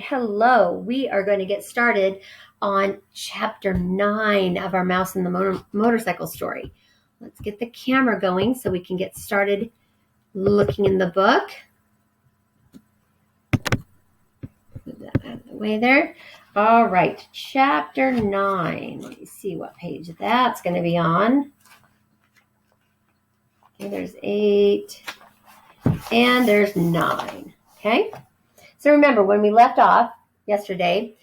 hello. We are going to get started on chapter 9 of our Mouse and the Motorcycle story. Let's get the camera going so we can get started looking in the book. Move that out of the way there. All right, chapter 9. Let me see what page that's going to be on. Okay, there's 8 and there's 9. Okay. So remember, when we left off yesterday,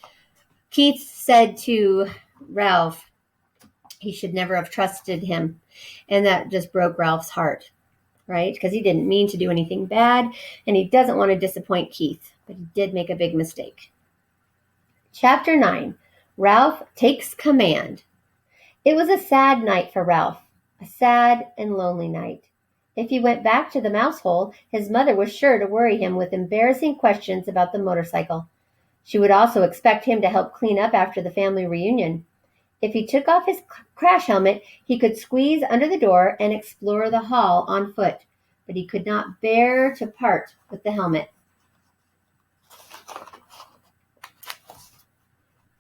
Keith said to Ralph he should never have trusted him, and that just broke Ralph's heart, right? Because he didn't mean to do anything bad, and he doesn't want to disappoint Keith, but he did make a big mistake. Chapter 9, Ralph Takes Command. It was a sad night for Ralph, a sad and lonely night. If he went back to the mouse hole, his mother was sure to worry him with embarrassing questions about the motorcycle. She would also expect him to help clean up after the family reunion. If he took off his crash helmet, he could squeeze under the door and explore the hall on foot, but he could not bear to part with the helmet.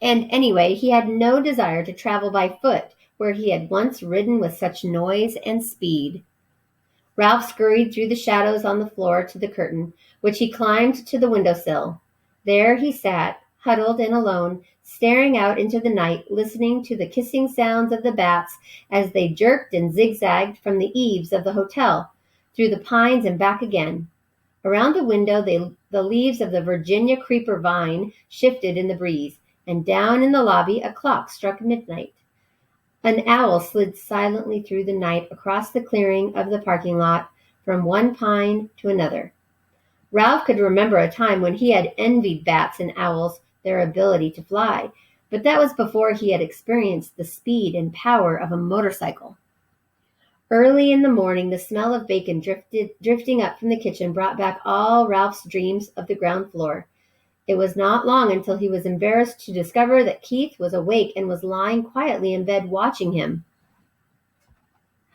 And anyway, he had no desire to travel by foot where he had once ridden with such noise and speed. Ralph scurried through the shadows on the floor to the curtain, which he climbed to the windowsill. There he sat, huddled and alone, staring out into the night, listening to the kissing sounds of the bats as they jerked and zigzagged from the eaves of the hotel, through the pines and back again. Around the window, the leaves of the Virginia creeper vine shifted in the breeze, and down in the lobby a clock struck midnight. An owl slid silently through the night across the clearing of the parking lot from one pine to another. Ralph could remember a time when he had envied bats and owls their ability to fly, but that was before he had experienced the speed and power of a motorcycle. Early in the morning, the smell of bacon drifting up from the kitchen brought back all Ralph's dreams of the ground floor. It was not long until he was embarrassed to discover that Keith was awake and was lying quietly in bed watching him.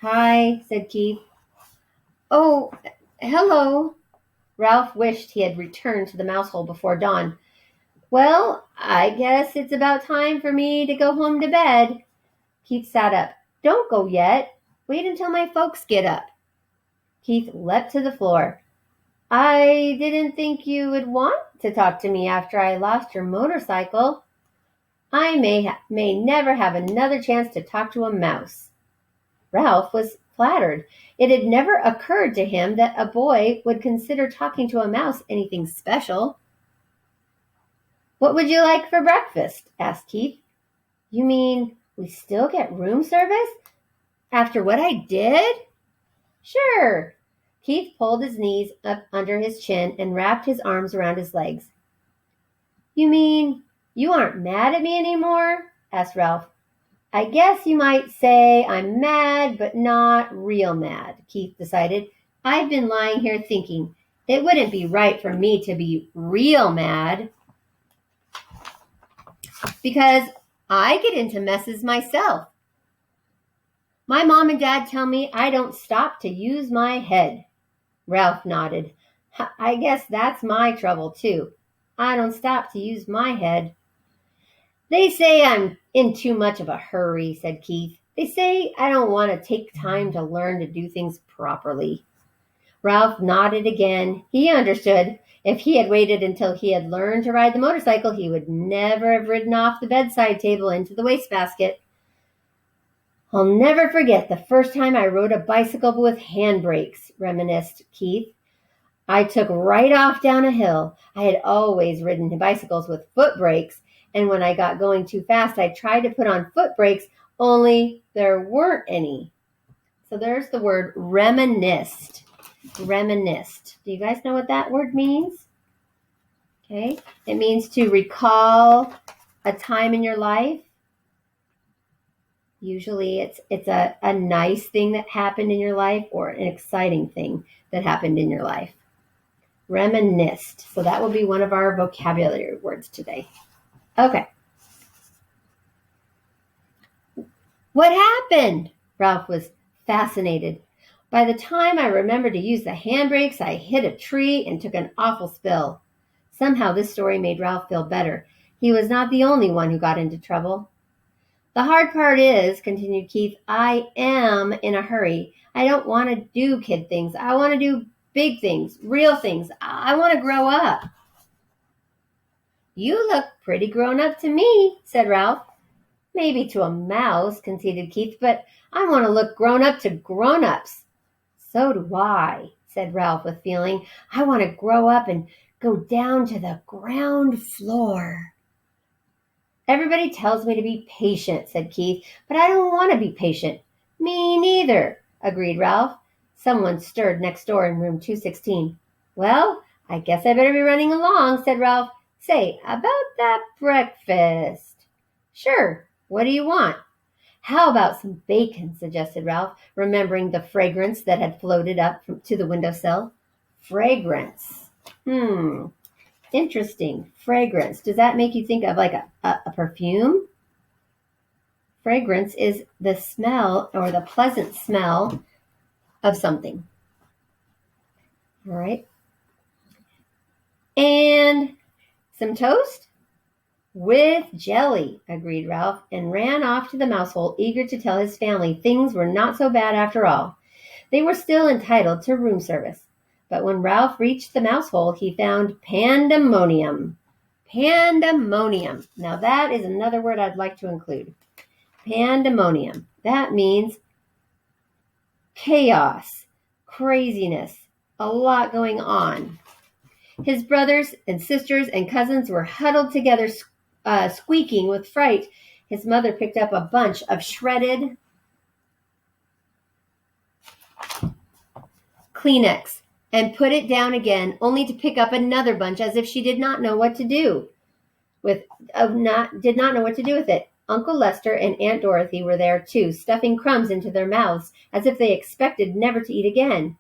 "Hi," said Keith. "Oh, hello." Ralph wished he had returned to the mouse hole before dawn. "Well, I guess it's about time for me to go home to bed." Keith sat up. "Don't go yet. Wait until my folks get up." Keith leapt to the floor. "I didn't think you would want to talk to me after I lost your motorcycle. I may never have another chance to talk to a mouse." Ralph was flattered. It had never occurred to him that a boy would consider talking to a mouse anything special. "What would you like for breakfast?" asked Keith. "You mean we still get room service? After what I did?" "Sure." Keith pulled his knees up under his chin and wrapped his arms around his legs. "You mean you aren't mad at me anymore?" asked Ralph. "I guess you might say I'm mad, but not real mad," Keith decided. "I've been lying here thinking it wouldn't be right for me to be real mad, because I get into messes myself. My mom and dad tell me I don't stop to use my head." Ralph nodded. "I guess that's my trouble, too. I don't stop to use my head." "They say I'm in too much of a hurry," said Keith. "They say I don't want to take time to learn to do things properly." Ralph nodded again. He understood. If he had waited until he had learned to ride the motorcycle, he would never have ridden off the bedside table into the wastebasket. "I'll never forget the first time I rode a bicycle with handbrakes," reminisced Keith. "I took right off down a hill. I had always ridden bicycles with foot brakes, and when I got going too fast, I tried to put on foot brakes, only there weren't any." So there's the word reminisced. Reminisced. Do you guys know what that word means? Okay. It means to recall a time in your life. Usually it's a nice thing that happened in your life or an exciting thing that happened in your life. Reminisced. So that will be one of our vocabulary words today. Okay. "What happened?" Ralph was fascinated. "By the time I remembered to use the handbrakes, I hit a tree and took an awful spill." Somehow this story made Ralph feel better. He was not the only one who got into trouble. The hard part is, continued Keith, I am in a hurry. I don't want to do kid things. I want to do big things, real things. I want to grow up. You look pretty grown up to me, said Ralph. Maybe to a mouse, conceded Keith, but I want to look grown up to grown-ups. So do I, said Ralph with feeling. I want to grow up and go down to the ground floor. Everybody tells me to be patient, said Keith, but I don't want to be patient. Me neither, agreed Ralph. Someone stirred next door in room 216. Well, I guess I better be running along, said Ralph. Say, about that breakfast. Sure, what do you want? How about some bacon, suggested Ralph, remembering the fragrance that had floated up to the windowsill. Fragrance. Interesting. Fragrance. Does that make you think of like a perfume? Fragrance is the smell or the pleasant smell of something. All right. And some toast? With jelly, agreed Ralph, and ran off to the mouse hole, eager to tell his family things were not so bad after all. They were still entitled to room service. But when Ralph reached the mouse hole, he found pandemonium. Pandemonium. Now that is another word I'd like to include. Pandemonium. That means chaos, craziness, a lot going on. His brothers and sisters and cousins were huddled together, squeaking with fright. His mother picked up a bunch of shredded Kleenex and put it down again, only to pick up another bunch as if she did not know what to do with it. Uncle Lester and Aunt Dorothy were there too, stuffing crumbs into their mouths as if they expected never to eat again.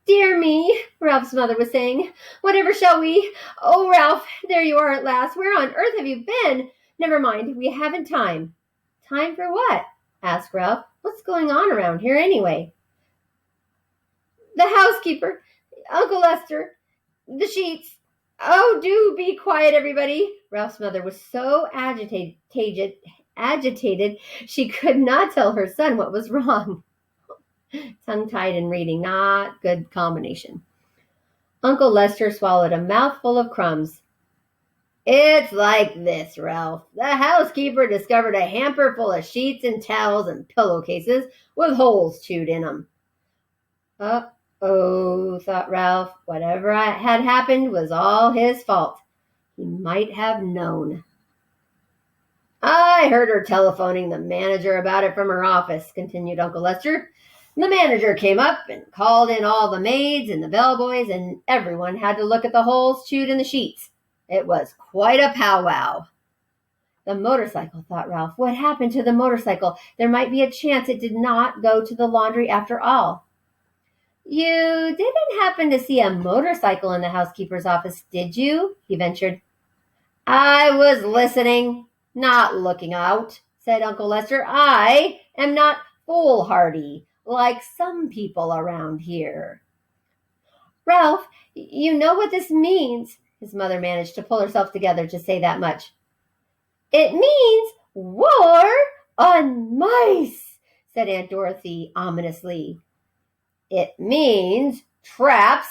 Dear me, Ralph's mother was saying. Whatever shall we? Oh, Ralph, there you are at last. Where on earth have you been? Never mind, we haven't time. Time for what? Asked Ralph. What's going on around here anyway? The housekeeper, Uncle Lester, the sheets. Oh, do be quiet, everybody. Ralph's mother was so agitated she could not tell her son what was wrong. Tongue-tied and reading, not good combination. Uncle Lester swallowed a mouthful of crumbs. It's like this, Ralph. The housekeeper discovered a hamper full of sheets and towels and pillowcases with holes chewed in them. Uh-oh, thought Ralph. Whatever had happened was all his fault. He might have known. I heard her telephoning the manager about it from her office, continued Uncle Lester. The manager came up and called in all the maids and the bellboys, and everyone had to look at the holes chewed in the sheets. It was quite a powwow. The motorcycle, thought Ralph. What happened to the motorcycle? There might be a chance it did not go to the laundry after all. You didn't happen to see a motorcycle in the housekeeper's office, did you? He ventured. I was listening, not looking out, said Uncle Lester. I am not foolhardy, like some people around here. Ralph, you know what this means. His mother managed to pull herself together to say that much. It means war on mice, said Aunt Dorothy ominously. It means traps,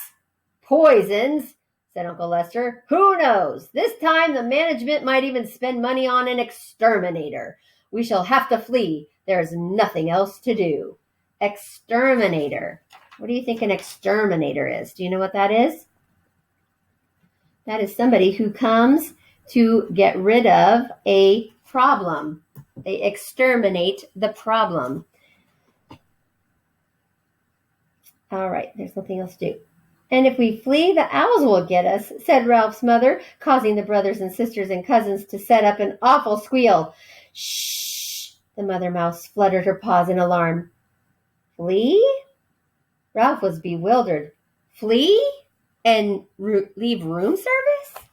poisons, said Uncle Lester. Who knows? This time the management might even spend money on an exterminator. We shall have to flee. There's nothing else to do. Exterminator. What do you think an exterminator is? Do you know what that is? That is somebody who comes to get rid of a problem. They exterminate the problem. All right, there's nothing else to do. And if we flee, the owls will get us, said Ralph's mother, causing the brothers and sisters and cousins to set up an awful squeal. Shh! The mother mouse fluttered her paws in alarm. Flee? Ralph was bewildered. Flee? And leave room service?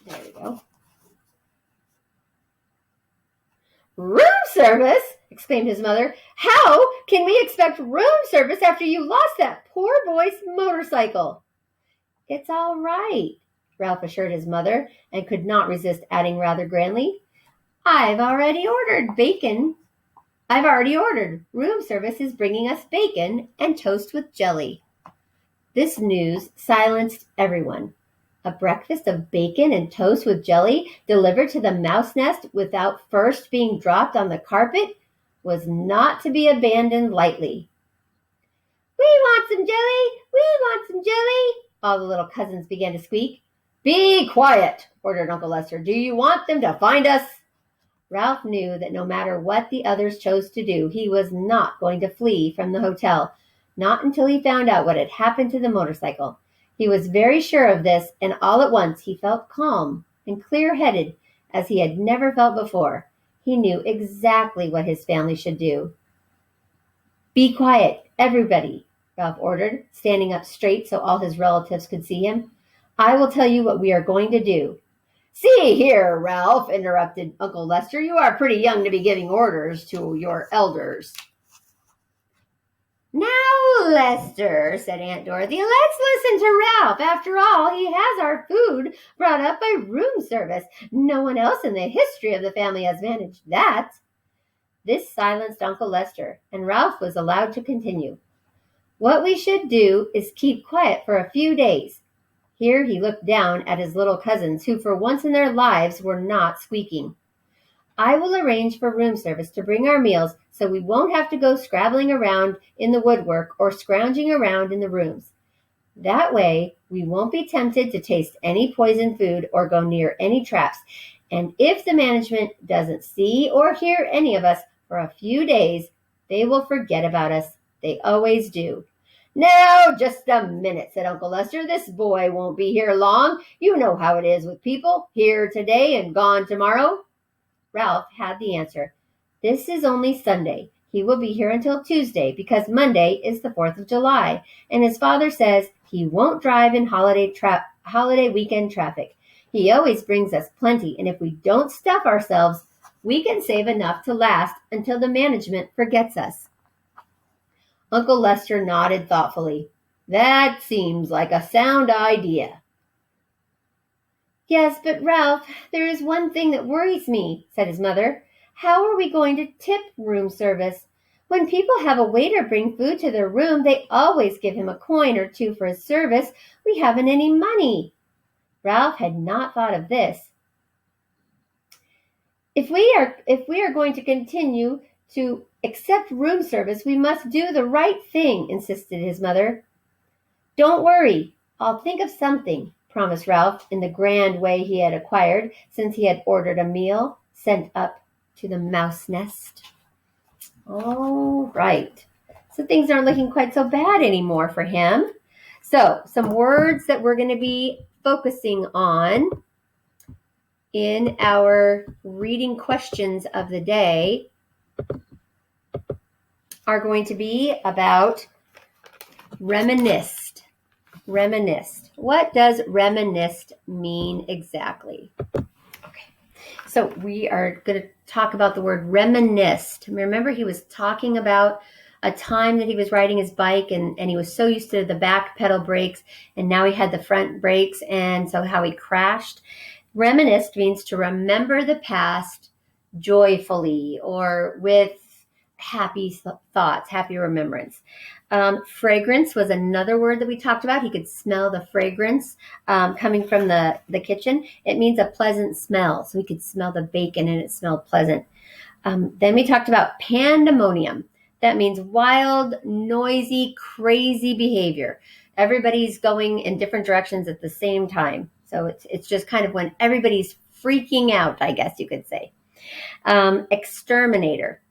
There we go. Room service? Exclaimed his mother. How can we expect room service after you lost that poor boy's motorcycle? It's all right, Ralph assured his mother, and could not resist adding rather grandly, I've already ordered bacon. I've already ordered. Room service is bringing us bacon and toast with jelly. This news silenced everyone. A breakfast of bacon and toast with jelly delivered to the mouse nest without first being dropped on the carpet was not to be abandoned lightly. We want some jelly! We want some jelly! All the little cousins began to squeak. Be quiet, ordered Uncle Lester. Do you want them to find us? Ralph knew that no matter what the others chose to do, he was not going to flee from the hotel, not until he found out what had happened to the motorcycle. He was very sure of this, and all at once he felt calm and clear-headed as he had never felt before. He knew exactly what his family should do. Be quiet, everybody, Ralph ordered, standing up straight so all his relatives could see him. I will tell you what we are going to do. See here, Ralph, interrupted Uncle Lester. You are pretty young to be giving orders to your elders. Now, Lester, said Aunt Dorothy, let's listen to Ralph. After all, he has our food brought up by room service. No one else in the history of the family has managed that. This silenced Uncle Lester, and Ralph was allowed to continue. What we should do is keep quiet for a few days. Here he looked down at his little cousins, who for once in their lives were not squeaking. I will arrange for room service to bring our meals so we won't have to go scrabbling around in the woodwork or scrounging around in the rooms. That way, we won't be tempted to taste any poisoned food or go near any traps. And if the management doesn't see or hear any of us for a few days, they will forget about us. They always do. Now, just a minute, said Uncle Lester. This boy won't be here long. You know how it is with people, here today and gone tomorrow. Ralph had the answer. This is only Sunday. He will be here until Tuesday because Monday is the 4th of July, and his father says he won't drive in holiday weekend traffic. He always brings us plenty, and if we don't stuff ourselves, we can save enough to last until the management forgets us. Uncle Lester nodded thoughtfully. That seems like a sound idea. Yes, but Ralph, there is one thing that worries me, said his mother. How are we going to tip room service? When people have a waiter bring food to their room, they always give him a coin or two for his service. We haven't any money. Ralph had not thought of this. If we are going to continue to accept room service, we must do the right thing, insisted his mother. Don't worry, I'll think of something, promised Ralph in the grand way he had acquired since he had ordered a meal sent up to the mouse nest. All right. So things aren't looking quite so bad anymore for him. So some words that we're going to be focusing on in our reading questions of the day are going to be about reminisced. Reminisced. What does reminisced mean exactly? Okay. So we are going to talk about the word reminisced. Remember, he was talking about a time that he was riding his bike and he was so used to the back pedal brakes, and now he had the front brakes, and so how he crashed. Reminisced means to remember the past joyfully or with happy thoughts, happy remembrance. Fragrance was another word that we talked about. He could smell the fragrance coming from the kitchen. It means a pleasant smell. So he could smell the bacon and it smelled pleasant. Then we talked about pandemonium. That means wild, noisy, crazy behavior. Everybody's going in different directions at the same time. So it's just kind of when everybody's freaking out, I guess you could say. Exterminator.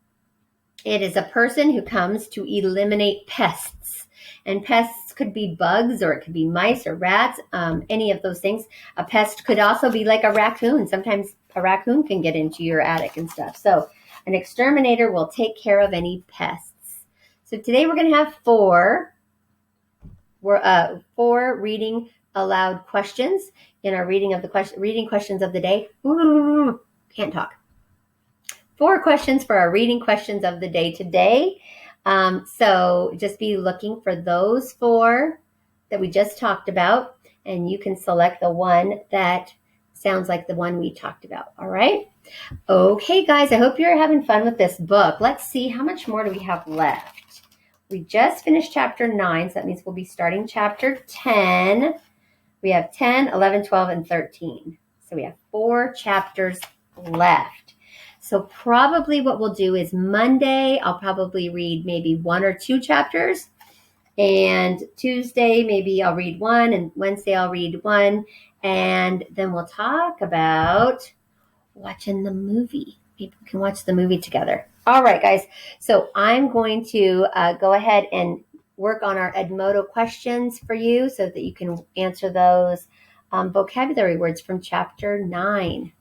It is a person who comes to eliminate pests. And pests could be bugs, or it could be mice or rats, any of those things. A pest could also be like a raccoon. Sometimes a raccoon can get into your attic and stuff. So an exterminator will take care of any pests. So today we're going to have four reading aloud questions in our reading questions of the day. Ooh, can't talk. 4 questions for our reading questions of the day today. So just be looking for those 4 that we just talked about, and you can select the one that sounds like the one we talked about. All right. Okay, guys, I hope you're having fun with this book. Let's see, how much more do we have left? We just finished chapter 9, so that means we'll be starting chapter 10. We have 10, 11, 12, and 13. So we have 4 chapters left. So probably what we'll do is Monday, I'll probably read maybe 1 or 2 chapters. And Tuesday, maybe I'll read 1. And Wednesday, I'll read 1. And then we'll talk about watching the movie. People can watch the movie together. All right, guys. So I'm going to go ahead and work on our Edmodo questions for you so that you can answer those vocabulary words from chapter 9.